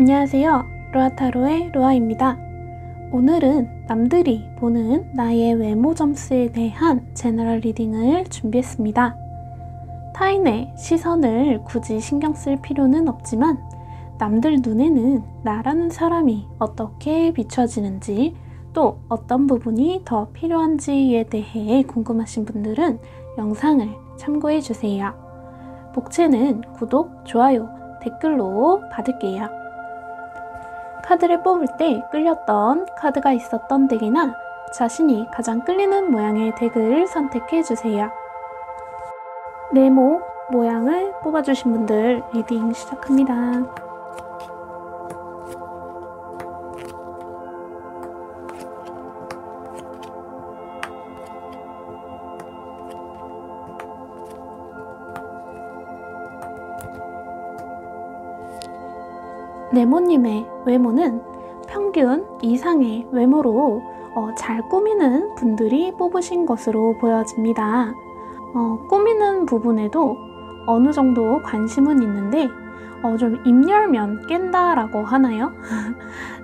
안녕하세요. 루아타로의 루아입니다. 오늘은 남들이 보는 나의 외모 점수에 대한 제너럴 리딩을 준비했습니다. 타인의 시선을 굳이 신경 쓸 필요는 없지만 남들 눈에는 나라는 사람이 어떻게 비춰지는지 또 어떤 부분이 더 필요한지에 대해 궁금하신 분들은 영상을 참고해 주세요. 복채는 구독, 좋아요, 댓글로 받을게요. 카드를 뽑을 때 끌렸던 카드가 있었던 덱이나 자신이 가장 끌리는 모양의 덱을 선택해 주세요. 네모 모양을 뽑아주신 분들 리딩 시작합니다. 네모님의 외모는 평균 이상의 외모로 잘 꾸미는 분들이 뽑으신 것으로 보여집니다. 꾸미는 부분에도 어느 정도 관심은 있는데 좀 입 열면 깬다라고 하나요?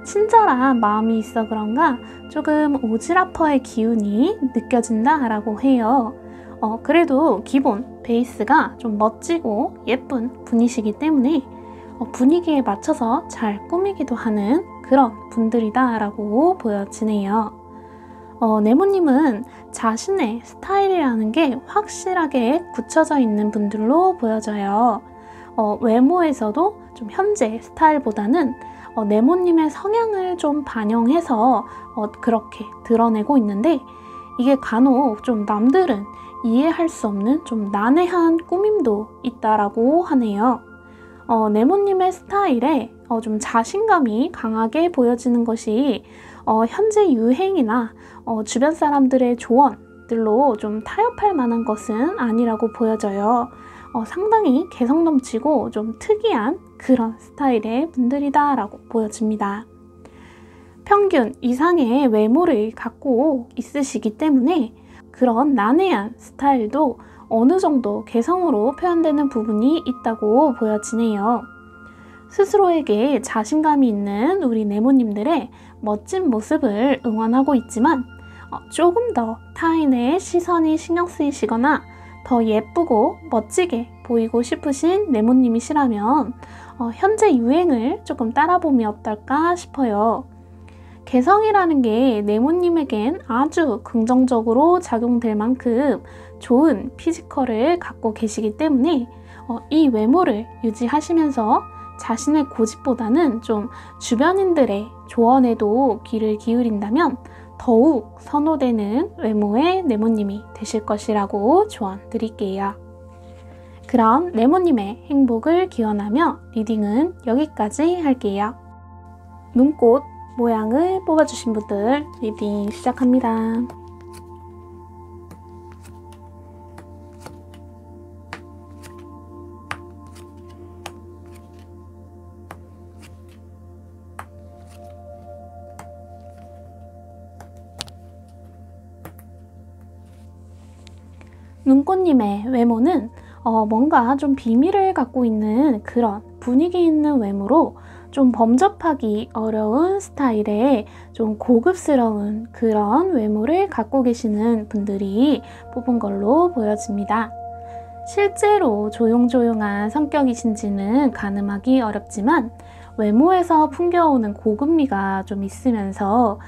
친절한 마음이 있어 그런가 조금 오지라퍼의 기운이 느껴진다라고 해요. 그래도 기본 베이스가 좀 멋지고 예쁜 분이시기 때문에 분위기에 맞춰서 잘 꾸미기도 하는 그런 분들이다 라고 보여지네요. 네모님은 자신의 스타일이라는 게 확실하게 굳혀져 있는 분들로 보여져요. 외모에서도 좀 현재 스타일보다는 네모님의 성향을 좀 반영해서 그렇게 드러내고 있는데 이게 간혹 좀 남들은 이해할 수 없는 좀 난해한 꾸밈도 있다라고 하네요. 네모님의 스타일에 좀 자신감이 강하게 보여지는 것이 현재 유행이나 주변 사람들의 조언들로 좀 타협할 만한 것은 아니라고 보여져요. 상당히 개성 넘치고 좀 특이한 그런 스타일의 분들이다 라고 보여집니다. 평균 이상의 외모를 갖고 있으시기 때문에 그런 난해한 스타일도 어느 정도 개성으로 표현되는 부분이 있다고 보여지네요. 스스로에게 자신감이 있는 우리 네모님들의 멋진 모습을 응원하고 있지만 조금 더 타인의 시선이 신경 쓰이시거나 더 예쁘고 멋지게 보이고 싶으신 네모님이시라면 현재 유행을 조금 따라보면 어떨까 싶어요. 개성이라는 게 네모님에겐 아주 긍정적으로 작용될 만큼 좋은 피지컬을 갖고 계시기 때문에 이 외모를 유지하시면서 자신의 고집보다는 좀 주변인들의 조언에도 귀를 기울인다면 더욱 선호되는 외모의 네모님이 되실 것이라고 조언 드릴게요. 그럼 네모님의 행복을 기원하며 리딩은 여기까지 할게요. 눈꽃 모양을 뽑아주신 분들 리딩 시작합니다. 눈꽃님의 외모는 뭔가 좀 비밀을 갖고 있는 그런 분위기 있는 외모로 좀 범접하기 어려운 스타일의 좀 고급스러운 그런 외모를 갖고 계시는 분들이 뽑은 걸로 보여집니다. 실제로 조용조용한 성격이신지는 가늠하기 어렵지만 외모에서 풍겨오는 고급미가 좀 있으면서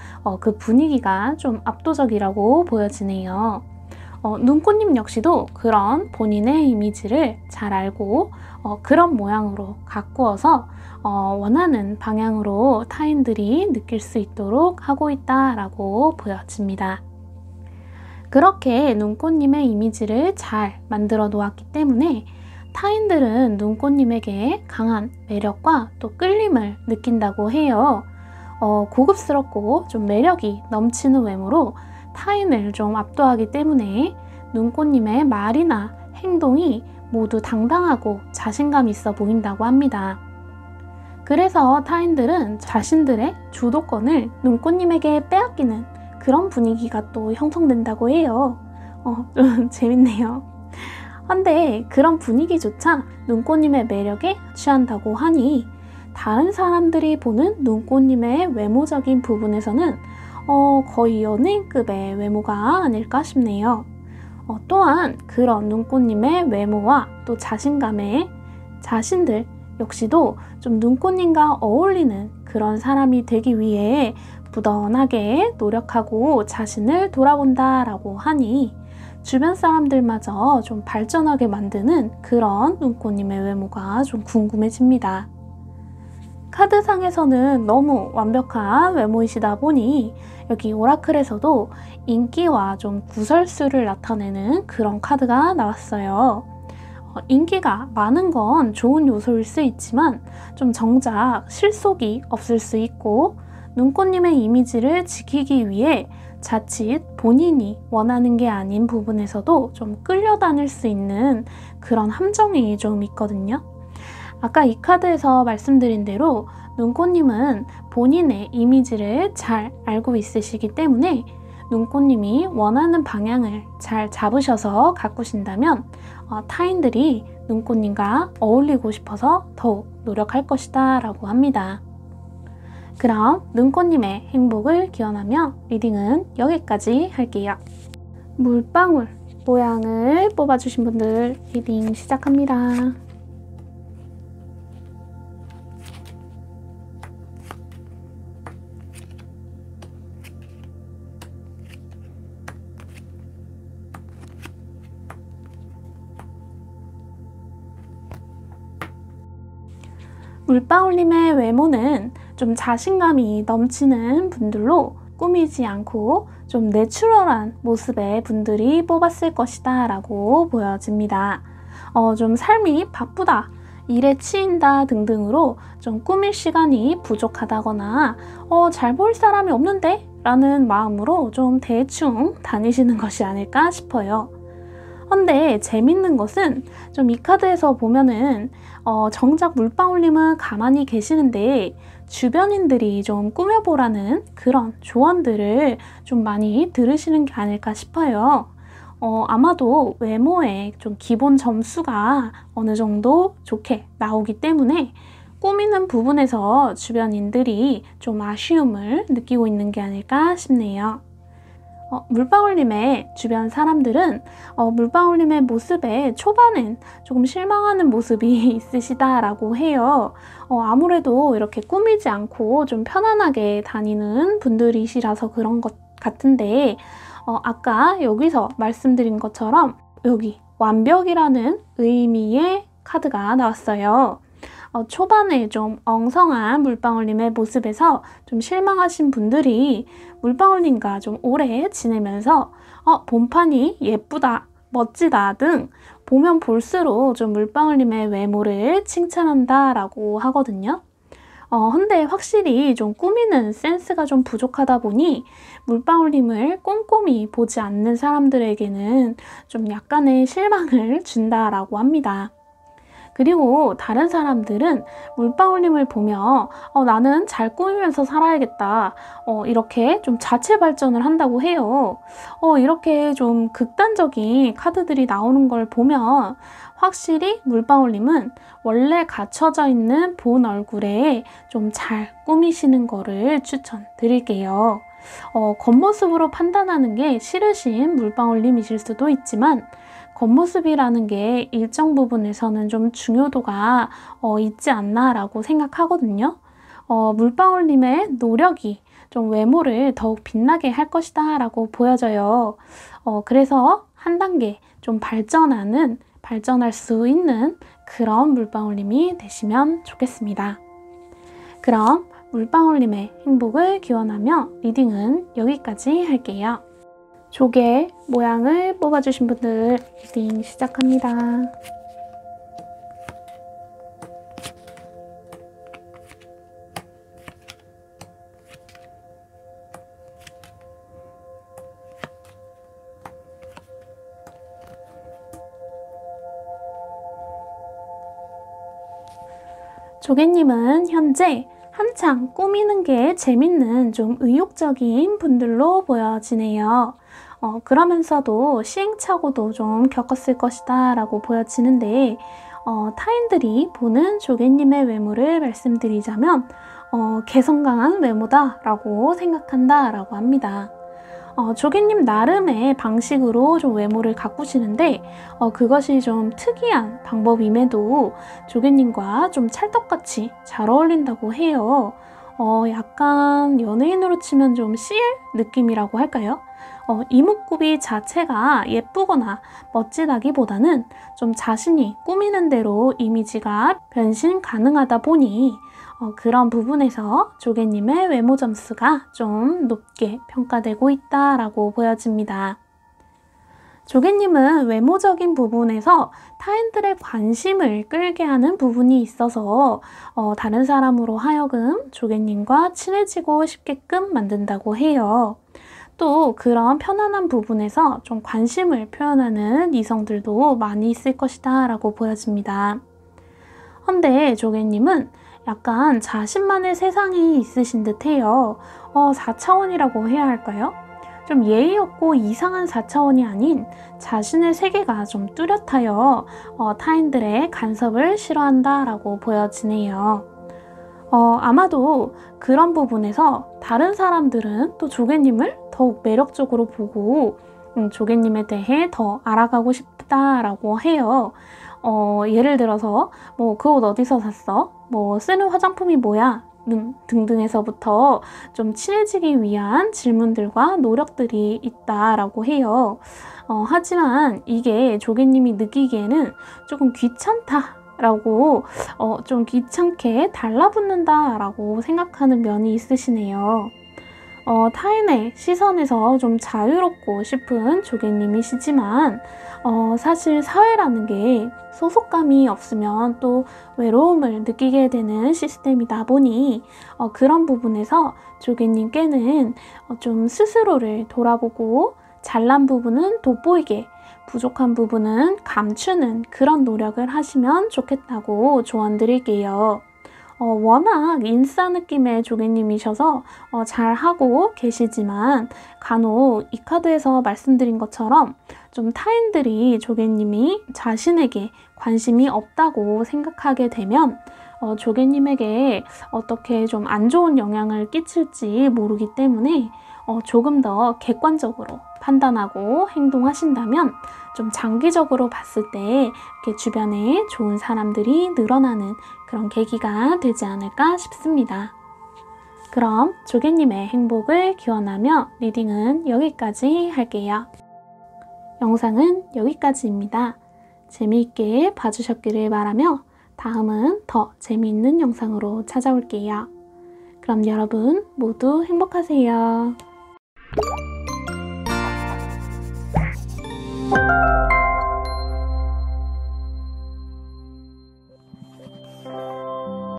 그 분위기가 좀 압도적이라고 보여지네요. 눈꽃님 역시도 그런 본인의 이미지를 잘 알고 그런 모양으로 가꾸어서 원하는 방향으로 타인들이 느낄 수 있도록 하고 있다라고 보여집니다. 그렇게 눈꽃님의 이미지를 잘 만들어 놓았기 때문에 타인들은 눈꽃님에게 강한 매력과 또 끌림을 느낀다고 해요. 고급스럽고 좀 매력이 넘치는 외모로 타인을 좀 압도하기 때문에 눈꽃님의 말이나 행동이 모두 당당하고 자신감 있어 보인다고 합니다. 그래서 타인들은 자신들의 주도권을 눈꽃님에게 빼앗기는 그런 분위기가 또 형성된다고 해요. 좀 재밌네요. 한데 그런 분위기조차 눈꽃님의 매력에 취한다고 하니 다른 사람들이 보는 눈꽃님의 외모적인 부분에서는 거의 연예인급의 외모가 아닐까 싶네요. 또한 그런 눈꽃님의 외모와 또 자신감에 자신들 역시도 좀 눈꽃님과 어울리는 그런 사람이 되기 위해 부단하게 노력하고 자신을 돌아본다라고 하니 주변 사람들마저 좀 발전하게 만드는 그런 눈꽃님의 외모가 좀 궁금해집니다. 카드상에서는 너무 완벽한 외모이시다 보니 여기 오라클에서도 인기와 좀 구설수를 나타내는 그런 카드가 나왔어요. 인기가 많은 건 좋은 요소일 수 있지만 좀 정작 실속이 없을 수 있고 눈꽃님의 이미지를 지키기 위해 자칫 본인이 원하는 게 아닌 부분에서도 좀 끌려다닐 수 있는 그런 함정이 좀 있거든요. 아까 이 카드에서 말씀드린 대로 눈꽃님은 본인의 이미지를 잘 알고 있으시기 때문에 눈꽃님이 원하는 방향을 잘 잡으셔서 가꾸신다면 타인들이 눈꽃님과 어울리고 싶어서 더욱 노력할 것이다 라고 합니다. 그럼 눈꽃님의 행복을 기원하며 리딩은 여기까지 할게요. 물방울 모양을 뽑아주신 분들 리딩 시작합니다. 물방울님의 외모는 좀 자신감이 넘치는 분들로 꾸미지 않고 좀 내추럴한 모습의 분들이 뽑았을 것이다 라고 보여집니다. 좀 삶이 바쁘다, 일에 치인다 등등으로 좀 꾸밀 시간이 부족하다거나 잘 볼 사람이 없는데? 라는 마음으로 좀 대충 다니시는 것이 아닐까 싶어요. 근데 재밌는 것은 좀 이 카드에서 보면은 정작 물방울님은 가만히 계시는데 주변인들이 좀 꾸며보라는 그런 조언들을 좀 많이 들으시는 게 아닐까 싶어요. 아마도 외모에 좀 기본 점수가 어느 정도 좋게 나오기 때문에 꾸미는 부분에서 주변인들이 좀 아쉬움을 느끼고 있는 게 아닐까 싶네요. 물방울님의 주변 사람들은 물방울님의 모습에 초반엔 조금 실망하는 모습이 있으시다라고 해요. 아무래도 이렇게 꾸미지 않고 좀 편안하게 다니는 분들이시라서 그런 것 같은데 아까 여기서 말씀드린 것처럼 여기 완벽이라는 의미의 카드가 나왔어요. 초반에 좀 엉성한 물방울님의 모습에서 좀 실망하신 분들이 물방울님과 좀 오래 지내면서 본판이 예쁘다, 멋지다 등 보면 볼수록 좀 물방울님의 외모를 칭찬한다 라고 하거든요. 근데 확실히 좀 꾸미는 센스가 좀 부족하다 보니 물방울님을 꼼꼼히 보지 않는 사람들에게는 좀 약간의 실망을 준다라고 합니다. 그리고 다른 사람들은 물방울님을 보며 나는 잘 꾸미면서 살아야겠다 이렇게 좀 자체 발전을 한다고 해요. 이렇게 좀 극단적인 카드들이 나오는 걸 보면 확실히 물방울님은 원래 갖춰져 있는 본 얼굴에 좀 잘 꾸미시는 거를 추천드릴게요. 겉모습으로 판단하는 게 싫으신 물방울님이실 수도 있지만 겉모습이라는 게 일정 부분에서는 좀 중요도가 있지 않나 라고 생각하거든요. 물방울님의 노력이 좀 외모를 더욱 빛나게 할 것이다 라고 보여져요. 그래서 한 단계 좀 발전할 수 있는 그런 물방울님이 되시면 좋겠습니다. 그럼 물방울님의 행복을 기원하며 리딩은 여기까지 할게요. 조개 모양을 뽑아주신 분들 리딩 시작합니다. 조개님은 현재 한창 꾸미는 게 재밌는 좀 의욕적인 분들로 보여지네요. 그러면서도 시행착오도 좀 겪었을 것이다 라고 보여지는데 타인들이 보는 조개님의 외모를 말씀드리자면 개성 강한 외모다 라고 생각한다 라고 합니다. 조개님 나름의 방식으로 좀 외모를 가꾸시는데 그것이 좀 특이한 방법임에도 조개님과 좀 찰떡같이 잘 어울린다고 해요. 약간 연예인으로 치면 좀 CL 느낌이라고 할까요? 이목구비 자체가 예쁘거나 멋지다기보다는 좀 자신이 꾸미는 대로 이미지가 변신 가능하다 보니 그런 부분에서 조개님의 외모 점수가 좀 높게 평가되고 있다라고 보여집니다. 조개님은 외모적인 부분에서 타인들의 관심을 끌게 하는 부분이 있어서 다른 사람으로 하여금 조개님과 친해지고 싶게끔 만든다고 해요. 또 그런 편안한 부분에서 좀 관심을 표현하는 이성들도 많이 있을 것이다 라고 보여집니다. 헌데 조개님은 약간 자신만의 세상이 있으신 듯 해요. 4차원이라고 해야 할까요? 좀 예의 없고 이상한 4차원이 아닌 자신의 세계가 좀 뚜렷하여 타인들의 간섭을 싫어한다 라고 보여지네요. 아마도 그런 부분에서 다른 사람들은 또 조개님을 더욱 매력적으로 보고 조개님에 대해 더 알아가고 싶다라고 해요. 예를 들어서 그 옷 어디서 샀어? 쓰는 화장품이 뭐야? 등등에서부터 좀 친해지기 위한 질문들과 노력들이 있다라고 해요. 하지만 이게 조개님이 느끼기에는 조금 귀찮다라고 좀 귀찮게 달라붙는다라고 생각하는 면이 있으시네요. 타인의 시선에서 좀 자유롭고 싶은 조개님이시지만 사실 사회라는 게 소속감이 없으면 또 외로움을 느끼게 되는 시스템이다 보니 그런 부분에서 조개님께는 좀 스스로를 돌아보고 잘난 부분은 돋보이게 부족한 부분은 감추는 그런 노력을 하시면 좋겠다고 조언드릴게요. 워낙 인싸 느낌의 조개님이셔서 잘하고 계시지만 간혹 이 카드에서 말씀드린 것처럼 좀 타인들이 조개님이 자신에게 관심이 없다고 생각하게 되면 조개님에게 어떻게 좀 안 좋은 영향을 끼칠지 모르기 때문에 조금 더 객관적으로 판단하고 행동하신다면 좀 장기적으로 봤을 때 이렇게 주변에 좋은 사람들이 늘어나는 그런 계기가 되지 않을까 싶습니다. 그럼 조개님의 행복을 기원하며 리딩은 여기까지 할게요. 영상은 여기까지입니다. 재미있게 봐주셨기를 바라며 다음은 더 재미있는 영상으로 찾아올게요. 그럼 여러분 모두 행복하세요.